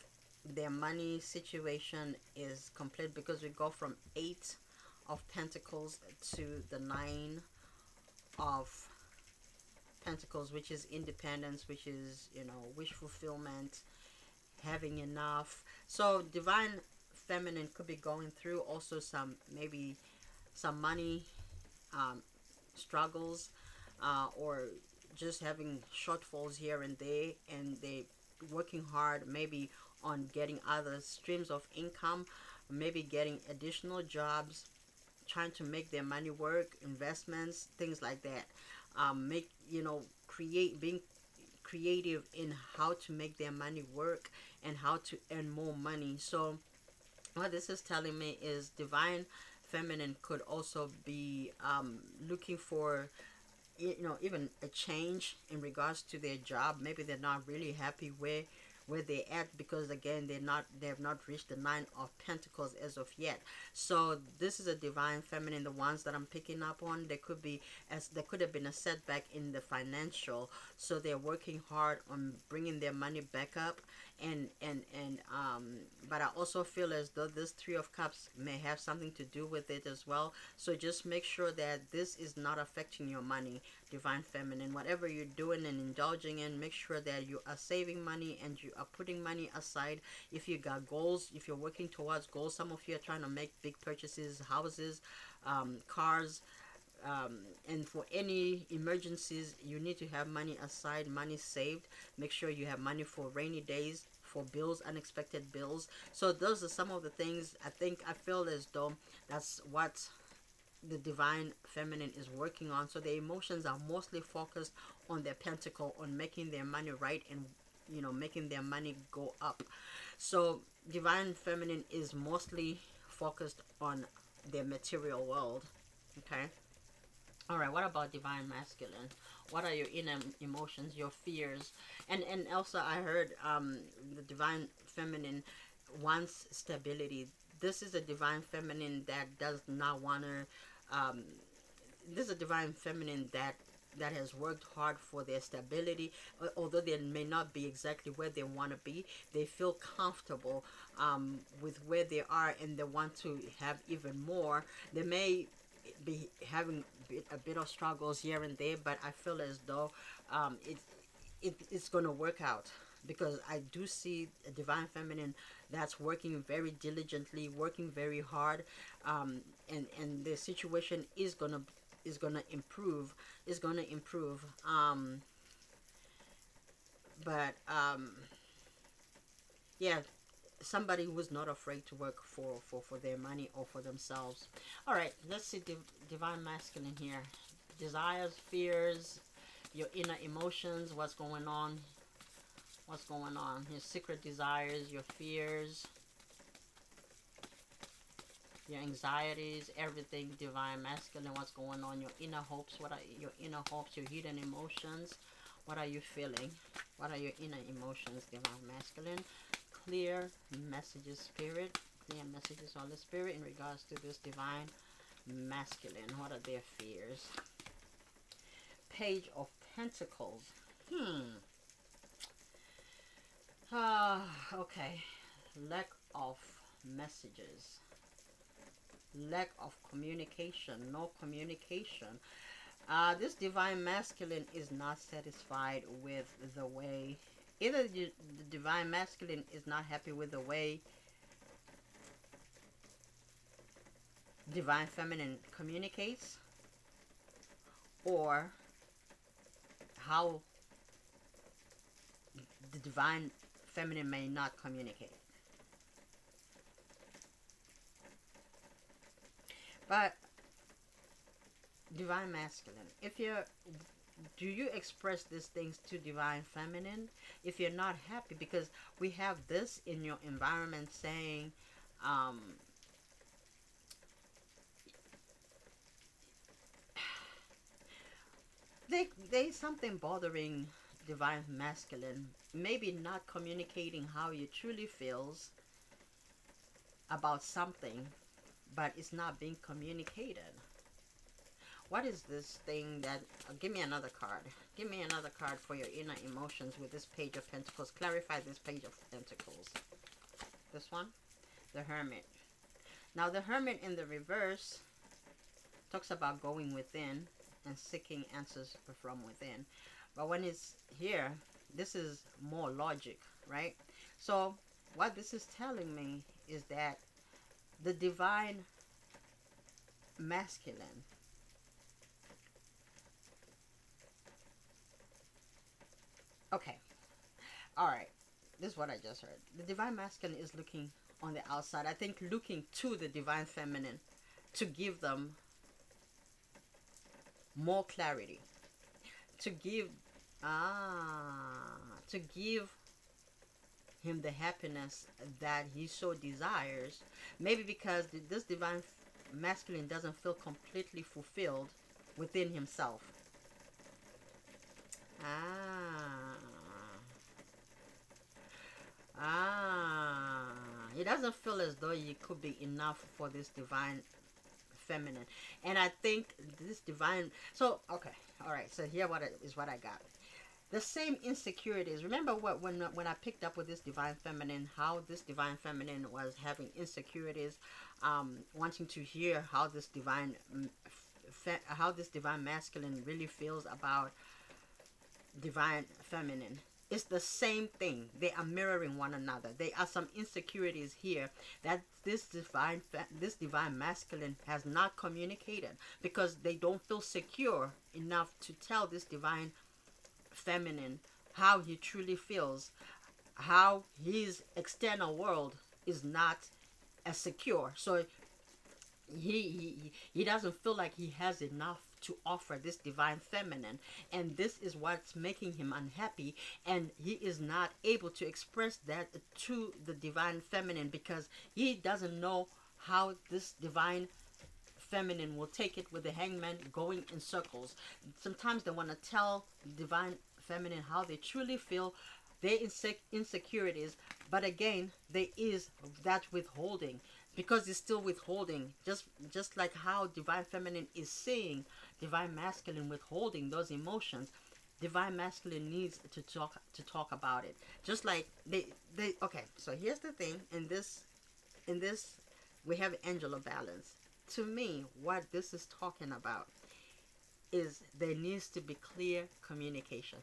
their money situation is complete because we go from eight of pentacles to the nine of pentacles, which is independence, which is, you know, wish fulfillment, having enough. So divine feminine could be going through also some, maybe some money um, struggles, or just having shortfalls here and there, and they working hard maybe on getting other streams of income, maybe getting additional jobs, trying to make their money work, investments, things like that. Make, you know, create, being creative in how to make their money work and how to earn more money. So what this is telling me is divine feminine could also be looking for, you know, even a change in regards to their job. Maybe they're not really happy where they're at, because again, they have not reached the nine of pentacles as of yet. So this is a divine feminine, the ones that I'm picking up on. There could be, as there could have been a setback in the financial, so they're working hard on bringing their money back up. And but I also feel as though this three of cups may have something to do with it as well. So just make sure that this is not affecting your money, divine feminine. Whatever you're doing and indulging in, make sure that you are saving money and you are putting money aside. If you got goals, if you're working towards goals, some of you are trying to make big purchases, houses, cars, and for any emergencies, you need to have money aside, money saved. Make sure you have money for rainy days, for bills, unexpected bills. So those are some of the things I feel as though that's what the divine feminine is working on. So their emotions are mostly focused on their pentacle, on making their money right, and, you know, making their money go up. So divine feminine is mostly focused on their material world. Okay. All right, what about divine masculine? What are your inner emotions, your fears? And also I heard the divine feminine wants stability. This is a divine feminine that does not want to this is a divine feminine that has worked hard for their stability. Although they may not be exactly where they want to be, they feel comfortable with where they are, and they want to have even more. They may be having a bit of struggles here and there, but I feel as though it's going to work out, because I do see a divine feminine that's working very diligently, working very hard, and the situation is gonna improve, is gonna improve. But yeah, somebody who's not afraid to work for their money or for themselves. All right, let's see divine masculine here. Desires, fears, your inner emotions, what's going on, your secret desires, your fears, your anxieties, everything divine masculine. What's going on, your inner hopes, what are your inner hopes, your hidden emotions, what are you feeling, what are your inner emotions, divine masculine. Clear messages, spirit, clear messages, Holy Spirit, in regards to this divine masculine. What are their fears? Page of Pentacles. Okay. Lack of messages, lack of communication, no communication. This divine masculine is not satisfied with the way, either the divine masculine is not happy with the way divine feminine communicates, or how the divine feminine may not communicate. But divine masculine, if you're do you express these things to divine feminine if you're not happy? Because we have this in your environment saying, um, there's something bothering divine masculine, maybe not communicating how you truly feels about something, but it's not being communicated. What is this thing that, give me another card. Give me another card for your inner emotions with this Page of Pentacles. Clarify this Page of Pentacles. This one, the Hermit. Now the Hermit in the reverse talks about going within and seeking answers from within. But when it's here, this is more logic, right? So what this is telling me is that the divine masculine, okay, all right, this is what I just heard. The divine masculine is looking on the outside. I think looking to the divine feminine to give them more clarity, to give ah to give him the happiness that he so desires. Maybe because this divine masculine doesn't feel completely fulfilled within himself. Ah. Ah. He doesn't feel as though he could be enough for this divine feminine. And I think this divine, so okay, all right, so here is what I got. The same insecurities. Remember what when I picked up with this divine feminine, how this divine feminine was having insecurities, wanting to hear how this divine masculine really feels about divine feminine. It's the same thing. They are mirroring one another. There are some insecurities here that this divine masculine has not communicated because they don't feel secure enough to tell this divine feminine how he truly feels, how his external world is not as secure. So he doesn't feel like he has enough to offer this divine feminine, and this is what's making him unhappy, and he is not able to express that to the divine feminine because he doesn't know how this divine feminine will take it with the hangman going in circles. Sometimes they want to tell divine feminine how they truly feel, their insecurities, but again there is that withholding because it's still withholding, just like how divine feminine is seeing divine masculine withholding those emotions. Divine masculine needs to talk about it, just like they okay. So here's the thing, in this we have angel of balance. To me, what this is talking about is there needs to be clear communication.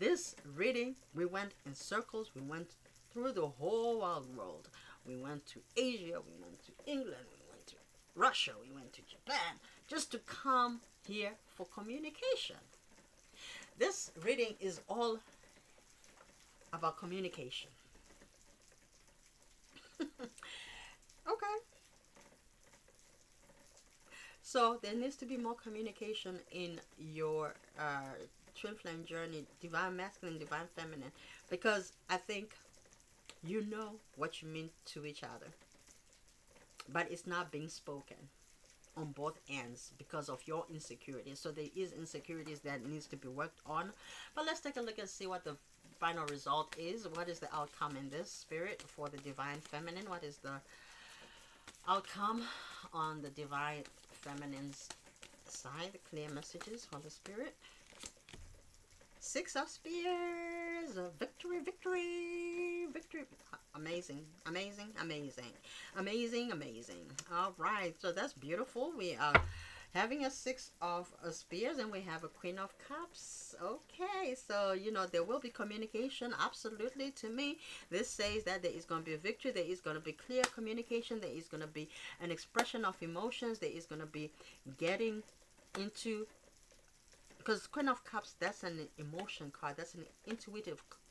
This reading, we went in circles, we went through the whole wide world. We went to Asia, we went to England, we went to Russia, we went to Japan, just to come here for communication. This reading is all about communication. Okay. So there needs to be more communication in your twin flame journey, divine masculine, divine feminine, because I think you know what you mean to each other, but it's not being spoken on both ends because of your insecurities. So there is insecurities that needs to be worked on. But let's take a look and see what the final result is. What is the outcome in this spirit for the divine feminine? What is the outcome on the divine feminine's side? The clear messages for the spirit. Six of Spears. Victory, victory, victory. Amazing, amazing, amazing, amazing, amazing. All right, so that's beautiful. We are having a Six of Spears and we have a Queen of Cups. Okay, so you know there will be communication. Absolutely, to me this says that there is going to be a victory. There is going to be clear communication. There is going to be an expression of emotions. There is going to be getting into, because Queen of Cups, that's an emotion card, that's an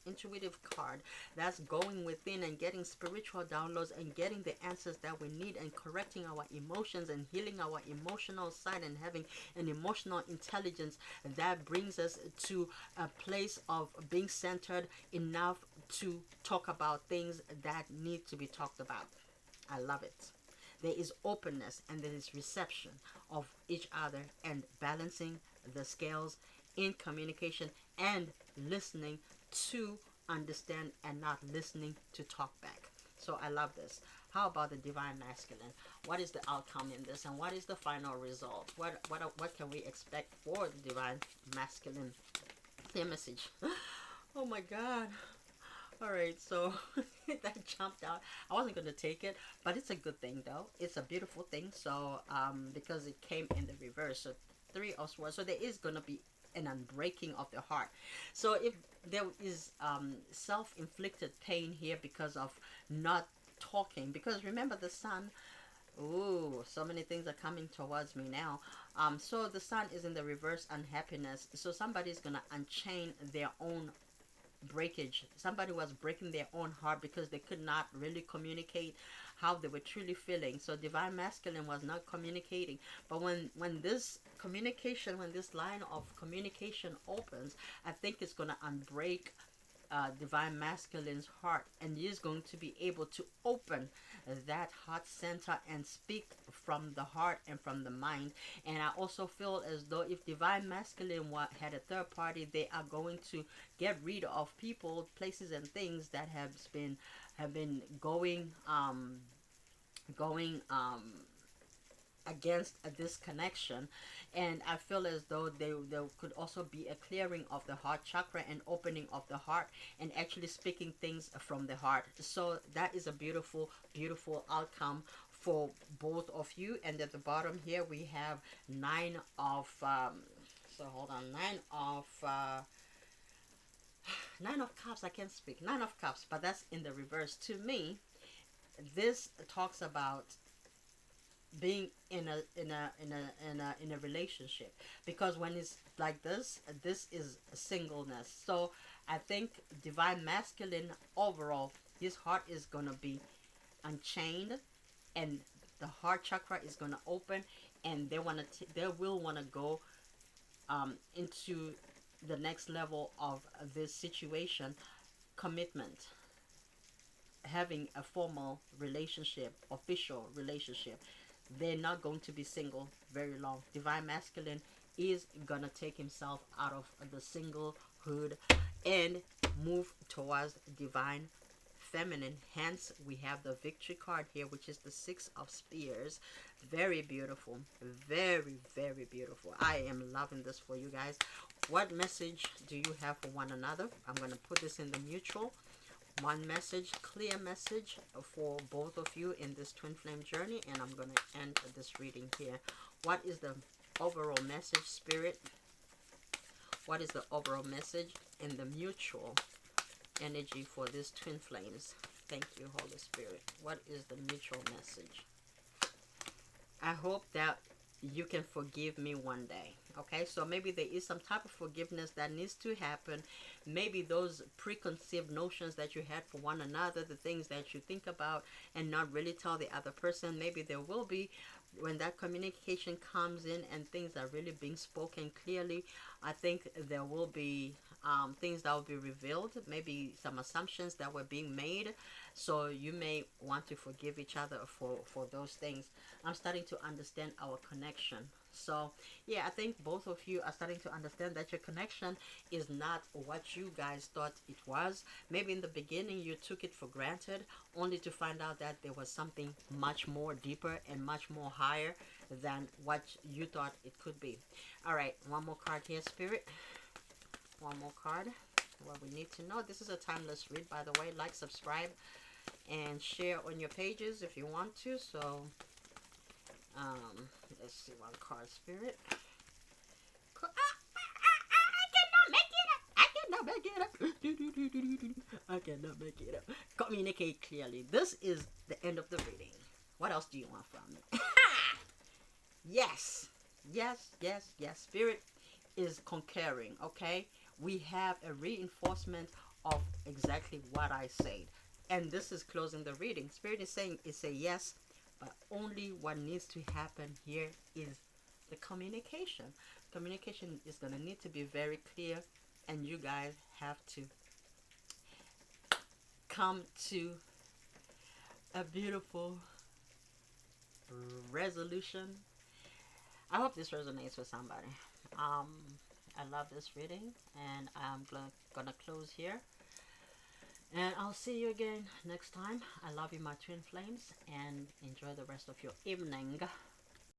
intuitive card. That's going within and getting spiritual downloads and getting the answers that we need and correcting our emotions and healing our emotional side and having an emotional intelligence that brings us to a place of being centered enough to talk about things that need to be talked about. I love it. There is openness and there is reception of each other and balancing the scales in communication and listening to understand and not listening to talk back. So I love this. How about the divine masculine? What is the outcome in this, and what is the final result? What can we expect for the divine masculine? Their message. Oh my God. All right, so that jumped out. I wasn't going to take it, but it's a good thing though. It's a beautiful thing. So because it came in the reverse, so three of swords. So there is going to be an unbreaking of the heart. So if there is self-inflicted pain here because of not talking, because remember the sun. Ooh, so many things are coming towards me now. So the sun is in the reverse, unhappiness. So somebody's gonna unchain their own breakage. Somebody was breaking their own heart because they could not really communicate how they were truly feeling. So divine masculine was not communicating. But when this communication, when this line of communication opens, I think it's gonna unbreak divine masculine's heart, and he is going to be able to open that heart center and speak from the heart and from the mind. And I also feel as though if divine masculine had a third party, they are going to get rid of people, places, and things that have been going against this connection. And I feel as though there could also be a clearing of the heart chakra and opening of the heart and actually speaking things from the heart. So that is a beautiful, beautiful outcome for both of you. And at the bottom here we have nine of so hold on, nine of cups. I can't speak. Nine of cups, but that's in the reverse. To me, this talks about being in a relationship, because when it's like this is singleness. So I think divine masculine overall, his heart is gonna be unchained, and the heart chakra is gonna open, and they will wanna go into the next level of this situation, commitment, having a formal relationship, official relationship. They're not going to be single very long. Divine masculine is gonna take himself out of the singlehood and move towards divine feminine. Hence we have the victory card here, which is the Six of Spears. Very beautiful, very, very beautiful. I am loving this for you guys. What message do you have for one another? I'm gonna put this in the mutual. One message, clear message for both of you in this twin flame journey, and I'm going to end this reading here. What is the overall message, Spirit? What is the overall message in the mutual energy for these twin flames? Thank you, Holy Spirit. What is the mutual message? I hope that you can forgive me one day. Okay, so maybe there is some type of forgiveness that needs to happen. Maybe those preconceived notions that you had for one another, the things that you think about and not really tell the other person, maybe there will be, when that communication comes in and things are really being spoken clearly, I think there will be things that will be revealed, maybe some assumptions that were being made. So you may want to forgive each other for those things. I'm starting to understand our connection. So yeah, I think both of you are starting to understand that your connection is not what you guys thought it was. Maybe in the beginning you took it for granted, only to find out that there was something much more deeper and much more higher than what you thought it could be. All right, one more card here, Spirit. One more card. What we need to know. This is a timeless read, by the way. Like, subscribe, and share on your pages if you want to. So let's see, one card, Spirit. I cannot make it up. I cannot make it up. Communicate clearly. This is the end of the reading. What else do you want from me? Yes. Yes, yes, yes. Spirit is concurring, okay? We have a reinforcement of exactly what I said. And this is closing the reading. Spirit is saying it's a yes, but only what needs to happen here is the communication. Communication is going to need to be very clear, and you guys have to come to a beautiful resolution. I hope this resonates with somebody. Um, I love this reading, and I'm gonna close here. And I'll see you again next time. I love you, my twin flames, and enjoy the rest of your evening.